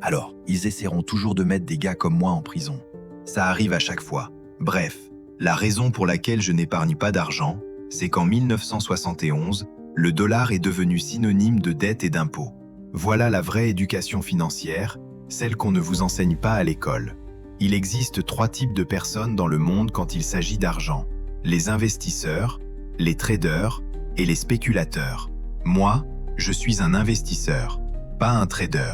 Alors, ils essaieront toujours de mettre des gars comme moi en prison. Ça arrive à chaque fois. Bref, la raison pour laquelle je n'épargne pas d'argent, c'est qu'en 1971, le dollar est devenu synonyme de dette et d'impôt. Voilà la vraie éducation financière, celle qu'on ne vous enseigne pas à l'école. Il existe 3 types de personnes dans le monde quand il s'agit d'argent. Les investisseurs, les traders et les spéculateurs. Moi, je suis un investisseur, pas un trader.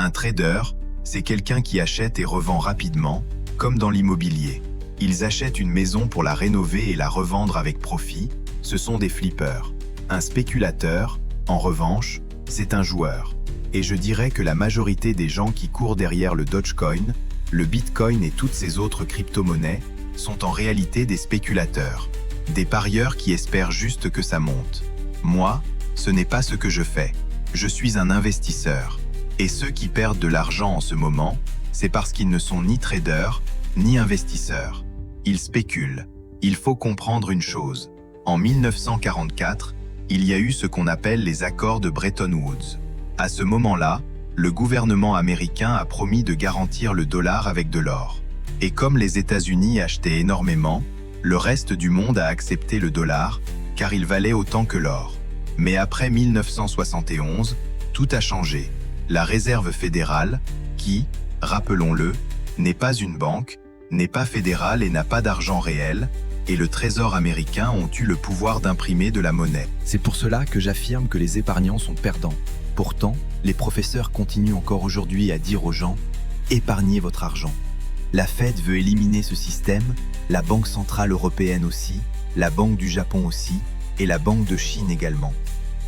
Un trader, c'est quelqu'un qui achète et revend rapidement, comme dans l'immobilier. Ils achètent une maison pour la rénover et la revendre avec profit, ce sont des flippers. Un spéculateur, en revanche, c'est un joueur. Et je dirais que la majorité des gens qui courent derrière le Dogecoin, le Bitcoin et toutes ces autres crypto-monnaies sont en réalité des spéculateurs. Des parieurs qui espèrent juste que ça monte. Moi, ce n'est pas ce que je fais. Je suis un investisseur. Et ceux qui perdent de l'argent en ce moment, c'est parce qu'ils ne sont ni traders, ni investisseurs. Ils spéculent. Il faut comprendre une chose. En 1944, il y a eu ce qu'on appelle les accords de Bretton Woods. À ce moment-là, le gouvernement américain a promis de garantir le dollar avec de l'or. Et comme les États-Unis achetaient énormément, le reste du monde a accepté le dollar, car il valait autant que l'or. Mais après 1971, tout a changé. La Réserve fédérale, qui, rappelons-le, n'est pas une banque, n'est pas fédérale et n'a pas d'argent réel, et le Trésor américain ont eu le pouvoir d'imprimer de la monnaie. C'est pour cela que j'affirme que les épargnants sont perdants. Pourtant, les professeurs continuent encore aujourd'hui à dire aux gens « épargnez votre argent ». La Fed veut éliminer ce système, la Banque centrale européenne aussi, la Banque du Japon aussi, et la Banque de Chine également.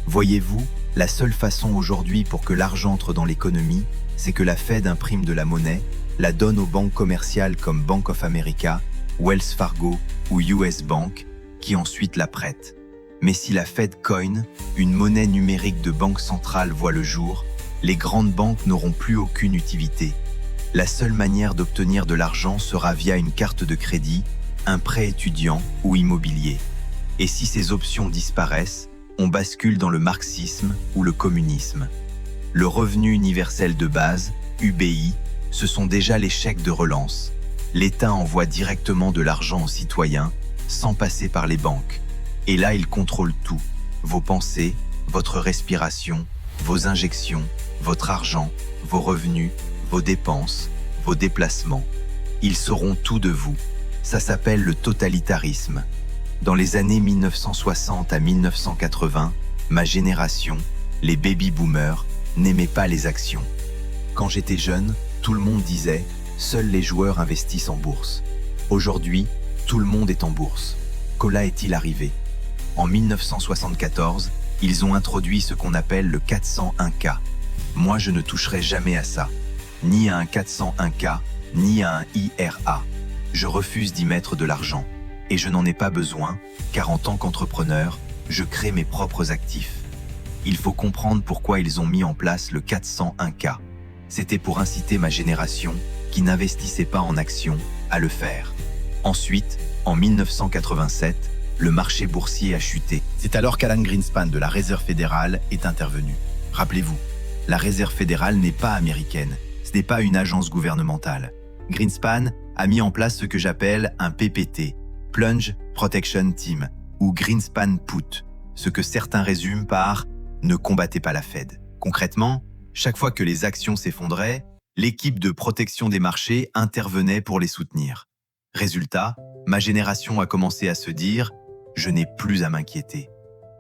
Voyez-vous, la seule façon aujourd'hui pour que l'argent entre dans l'économie, c'est que la Fed imprime de la monnaie, la donne aux banques commerciales comme Bank of America, Wells Fargo ou US Bank, qui ensuite la prêtent. Mais si la Fed Coin, une monnaie numérique de banque centrale, voit le jour, les grandes banques n'auront plus aucune utilité. La seule manière d'obtenir de l'argent sera via une carte de crédit, un prêt étudiant ou immobilier. Et si ces options disparaissent, on bascule dans le marxisme ou le communisme. Le revenu universel de base, UBI, ce sont déjà les chèques de relance. L'État envoie directement de l'argent aux citoyens, sans passer par les banques. Et là, il contrôle tout. Vos pensées, votre respiration, vos injections, votre argent, vos revenus, vos dépenses, vos déplacements. Ils sauront tout de vous. Ça s'appelle le totalitarisme. Dans les années 1960 à 1980, ma génération, les baby-boomers, n'aimait pas les actions. Quand j'étais jeune, tout le monde disait « seuls les joueurs investissent en bourse ». Aujourd'hui, tout le monde est en bourse. Qu'Ola est-il arrivé? En 1974, ils ont introduit ce qu'on appelle le 401K. Moi, je ne toucherai jamais à ça. Ni à un 401K, ni à un IRA. Je refuse d'y mettre de l'argent. Et je n'en ai pas besoin, car en tant qu'entrepreneur, je crée mes propres actifs. Il faut comprendre pourquoi ils ont mis en place le 401K. C'était pour inciter ma génération, qui n'investissait pas en actions, à le faire. Ensuite, en 1987, le marché boursier a chuté. C'est alors qu'Alan Greenspan de la Réserve fédérale est intervenu. Rappelez-vous, la Réserve fédérale n'est pas américaine, ce n'est pas une agence gouvernementale. Greenspan a mis en place ce que j'appelle un PPT, Plunge Protection Team, ou Greenspan Put, ce que certains résument par « ne combattez pas la Fed ». Concrètement, chaque fois que les actions s'effondraient, l'équipe de protection des marchés intervenait pour les soutenir. Résultat, ma génération a commencé à se dire « je n'ai plus à m'inquiéter ».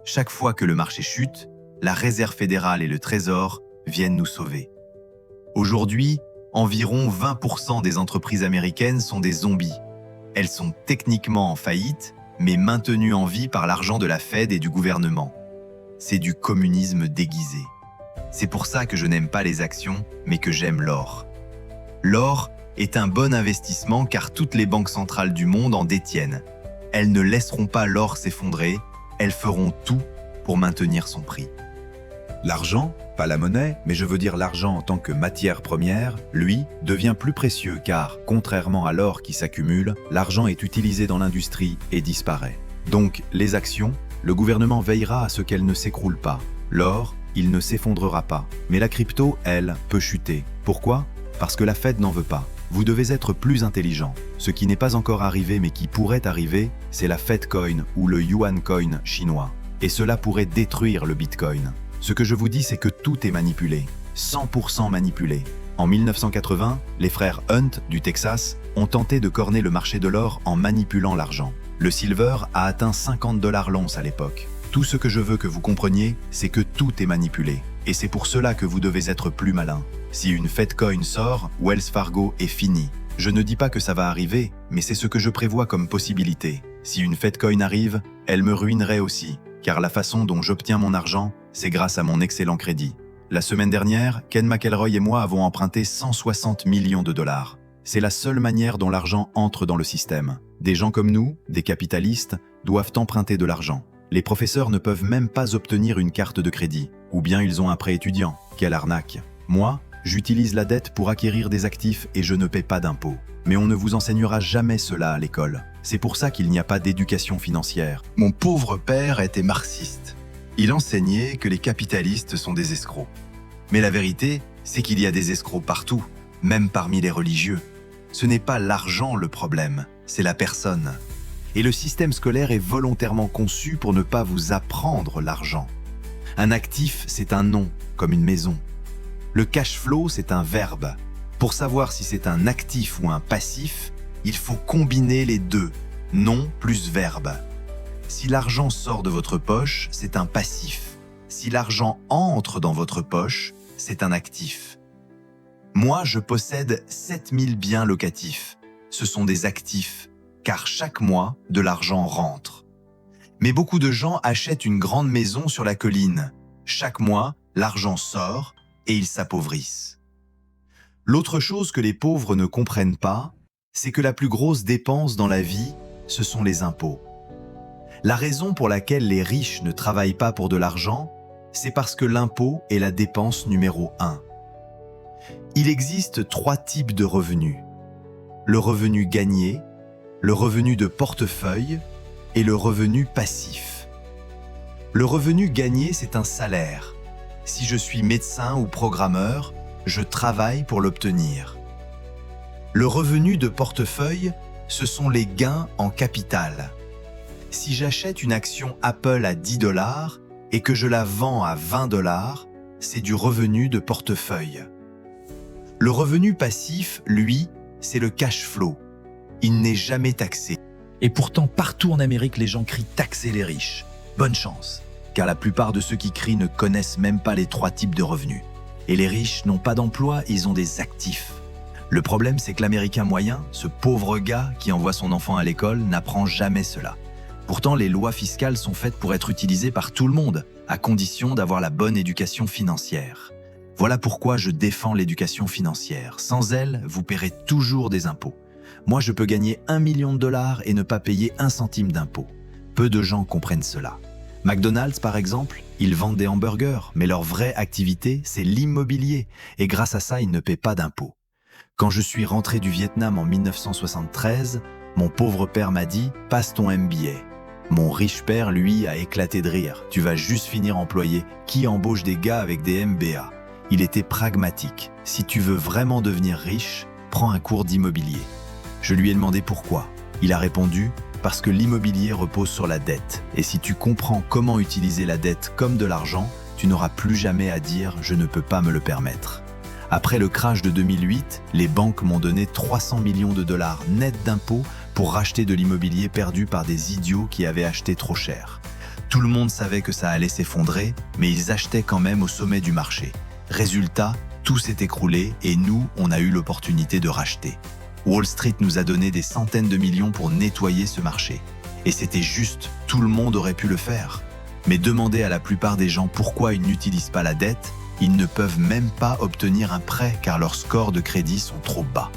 Chaque fois que le marché chute, la Réserve fédérale et le Trésor viennent nous sauver. Aujourd'hui, environ 20% des entreprises américaines sont des zombies. Elles sont techniquement en faillite, mais maintenues en vie par l'argent de la Fed et du gouvernement. C'est du communisme déguisé. C'est pour ça que je n'aime pas les actions, mais que j'aime l'or. L'or est un bon investissement car toutes les banques centrales du monde en détiennent. Elles ne laisseront pas l'or s'effondrer, elles feront tout pour maintenir son prix. L'argent, pas la monnaie, mais je veux dire l'argent en tant que matière première, lui, devient plus précieux car, contrairement à l'or qui s'accumule, l'argent est utilisé dans l'industrie et disparaît. Donc, les actions, le gouvernement veillera à ce qu'elles ne s'écroulent pas. L'or, il ne s'effondrera pas. Mais la crypto, elle, peut chuter. Pourquoi? Parce que la Fed n'en veut pas. Vous devez être plus intelligent. Ce qui n'est pas encore arrivé mais qui pourrait arriver, c'est la Fed Coin ou le Yuan Coin chinois. Et cela pourrait détruire le Bitcoin. Ce que je vous dis, c'est que tout est manipulé. 100% manipulé. En 1980, les frères Hunt du Texas ont tenté de corner le marché de l'or en manipulant l'argent. Le silver a atteint 50 $ l'once à l'époque. Tout ce que je veux que vous compreniez, c'est que tout est manipulé. Et c'est pour cela que vous devez être plus malin. Si une Fed Coin sort, Wells Fargo est fini. Je ne dis pas que ça va arriver, mais c'est ce que je prévois comme possibilité. Si une Fed Coin arrive, elle me ruinerait aussi, car la façon dont j'obtiens mon argent, c'est grâce à mon excellent crédit. La semaine dernière, Ken McElroy et moi avons emprunté 160 millions de dollars. C'est la seule manière dont l'argent entre dans le système. Des gens comme nous, des capitalistes, doivent emprunter de l'argent. Les professeurs ne peuvent même pas obtenir une carte de crédit, ou bien ils ont un prêt étudiant. Quelle arnaque! Moi, j'utilise la dette pour acquérir des actifs et je ne paie pas d'impôts. Mais on ne vous enseignera jamais cela à l'école. C'est pour ça qu'il n'y a pas d'éducation financière. Mon pauvre père était marxiste. Il enseignait que les capitalistes sont des escrocs. Mais la vérité, c'est qu'il y a des escrocs partout, même parmi les religieux. Ce n'est pas l'argent le problème, c'est la personne. Et le système scolaire est volontairement conçu pour ne pas vous apprendre l'argent. Un actif, c'est un nom, comme une maison. Le cash flow, c'est un verbe. Pour savoir si c'est un actif ou un passif, il faut combiner les deux, nom plus verbe. Si l'argent sort de votre poche, c'est un passif. Si l'argent entre dans votre poche, c'est un actif. Moi, je possède 7000 biens locatifs. Ce sont des actifs, car chaque mois, de l'argent rentre. Mais beaucoup de gens achètent une grande maison sur la colline. Chaque mois, l'argent sort et ils s'appauvrissent. L'autre chose que les pauvres ne comprennent pas, c'est que la plus grosse dépense dans la vie, ce sont les impôts. La raison pour laquelle les riches ne travaillent pas pour de l'argent, c'est parce que l'impôt est la dépense numéro 1. Il existe 3 types de revenus. Le revenu gagné, le revenu de portefeuille et le revenu passif. Le revenu gagné, c'est un salaire. Si je suis médecin ou programmeur, je travaille pour l'obtenir. Le revenu de portefeuille, ce sont les gains en capital. Si j'achète une action Apple à 10 $ et que je la vends à 20 $, c'est du revenu de portefeuille. Le revenu passif, lui, c'est le cash flow. Il n'est jamais taxé. Et pourtant, partout en Amérique, les gens crient « taxer les riches ». Bonne chance, car la plupart de ceux qui crient ne connaissent même pas les 3 types de revenus. Et les riches n'ont pas d'emploi, ils ont des actifs. Le problème, c'est que l'Américain moyen, ce pauvre gars qui envoie son enfant à l'école, n'apprend jamais cela. Pourtant, les lois fiscales sont faites pour être utilisées par tout le monde, à condition d'avoir la bonne éducation financière. Voilà pourquoi je défends l'éducation financière. Sans elle, vous paierez toujours des impôts. Moi, je peux gagner 1 million de $ et ne pas payer 1 centime d'impôt. Peu de gens comprennent cela. McDonald's, par exemple, ils vendent des hamburgers, mais leur vraie activité, c'est l'immobilier. Et grâce à ça, ils ne paient pas d'impôts. Quand je suis rentré du Vietnam en 1973, mon pauvre père m'a dit « passe ton MBA ». Mon riche père, lui, a éclaté de rire. « Tu vas juste finir employé. Qui embauche des gars avec des MBA ?» Il était pragmatique. « Si tu veux vraiment devenir riche, prends un cours d'immobilier. » Je lui ai demandé pourquoi. Il a répondu « parce que l'immobilier repose sur la dette. Et si tu comprends comment utiliser la dette comme de l'argent, tu n'auras plus jamais à dire « je ne peux pas me le permettre ». Après le crash de 2008, les banques m'ont donné 300 millions de $ net d'impôts pour racheter de l'immobilier perdu par des idiots qui avaient acheté trop cher. Tout le monde savait que ça allait s'effondrer, mais ils achetaient quand même au sommet du marché. Résultat, tout s'est écroulé et nous, on a eu l'opportunité de racheter. Wall Street nous a donné des centaines de millions pour nettoyer ce marché. Et c'était juste, tout le monde aurait pu le faire. Mais demandez à la plupart des gens pourquoi ils n'utilisent pas la dette, ils ne peuvent même pas obtenir un prêt car leurs scores de crédit sont trop bas.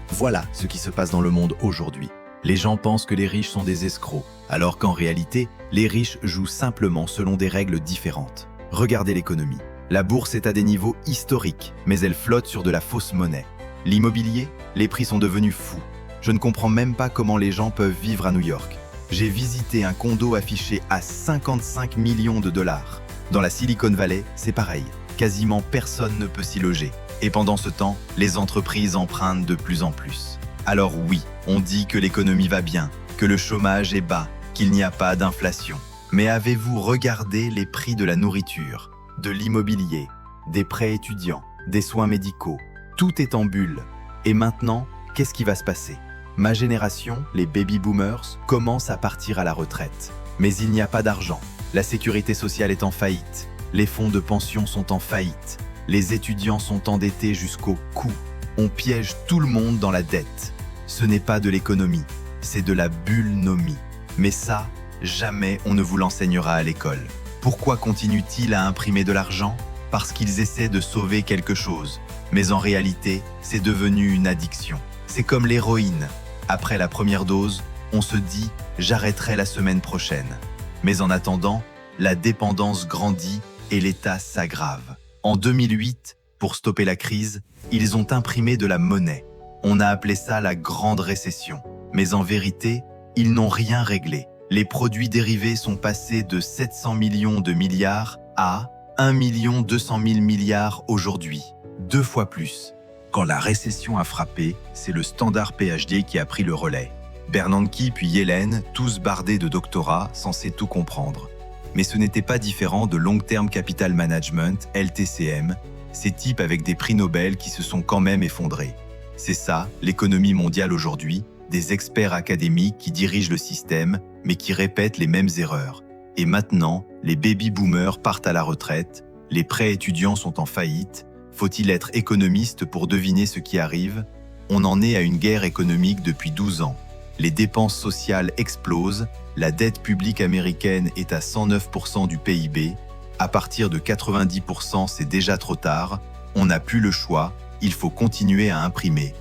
Voilà ce qui se passe dans le monde aujourd'hui. Les gens pensent que les riches sont des escrocs, alors qu'en réalité, les riches jouent simplement selon des règles différentes. Regardez l'économie. La bourse est à des niveaux historiques, mais elle flotte sur de la fausse monnaie. L'immobilier, les prix sont devenus fous. Je ne comprends même pas comment les gens peuvent vivre à New York. J'ai visité un condo affiché à 55 millions de $. Dans la Silicon Valley, c'est pareil. Quasiment personne ne peut s'y loger. Et pendant ce temps, les entreprises empruntent de plus en plus. Alors oui, on dit que l'économie va bien, que le chômage est bas, qu'il n'y a pas d'inflation. Mais avez-vous regardé les prix de la nourriture, de l'immobilier, des prêts étudiants, des soins médicaux? Tout est en bulle. Et maintenant, qu'est-ce qui va se passer? Ma génération, les baby boomers, commence à partir à la retraite. Mais il n'y a pas d'argent. La sécurité sociale est en faillite. Les fonds de pension sont en faillite. Les étudiants sont endettés jusqu'au cou. On piège tout le monde dans la dette. Ce n'est pas de l'économie, c'est de la bullnomie. Mais ça, jamais on ne vous l'enseignera à l'école. Pourquoi continuent-ils à imprimer de l'argent? Parce qu'ils essaient de sauver quelque chose. Mais en réalité, c'est devenu une addiction. C'est comme l'héroïne. Après la première dose, on se dit « j'arrêterai la semaine prochaine ». Mais en attendant, la dépendance grandit et l'état s'aggrave. En 2008, pour stopper la crise, ils ont imprimé de la monnaie. On a appelé ça la Grande Récession. Mais en vérité, ils n'ont rien réglé. Les produits dérivés sont passés de 700 millions de milliards à 1 200 000 milliards aujourd'hui. 2 fois plus. Quand la récession a frappé, c'est le Standard PhD qui a pris le relais. Bernanke puis Yellen, tous bardés de doctorats, censés tout comprendre. Mais ce n'était pas différent de Long Term Capital Management, LTCM, ces types avec des prix Nobel qui se sont quand même effondrés. C'est ça, l'économie mondiale aujourd'hui, des experts académiques qui dirigent le système, mais qui répètent les mêmes erreurs. Et maintenant, les baby boomers partent à la retraite, les prêts étudiants sont en faillite. Faut-il être économiste pour deviner ce qui arrive? On en est à une guerre économique depuis 12 ans. Les dépenses sociales explosent, la dette publique américaine est à 109% du PIB. À partir de 90%, c'est déjà trop tard. On n'a plus le choix, il faut continuer à imprimer.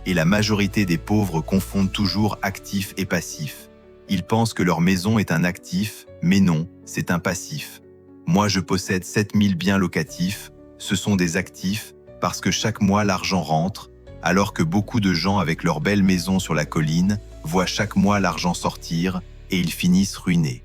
Et la majorité des pauvres confondent toujours actif et passif. Ils pensent que leur maison est un actif, mais non, c'est un passif. Moi, je possède 7000 biens locatifs. Ce sont des actifs parce que chaque mois l'argent rentre, alors que beaucoup de gens avec leur belle maison sur la colline voient chaque mois l'argent sortir et ils finissent ruinés.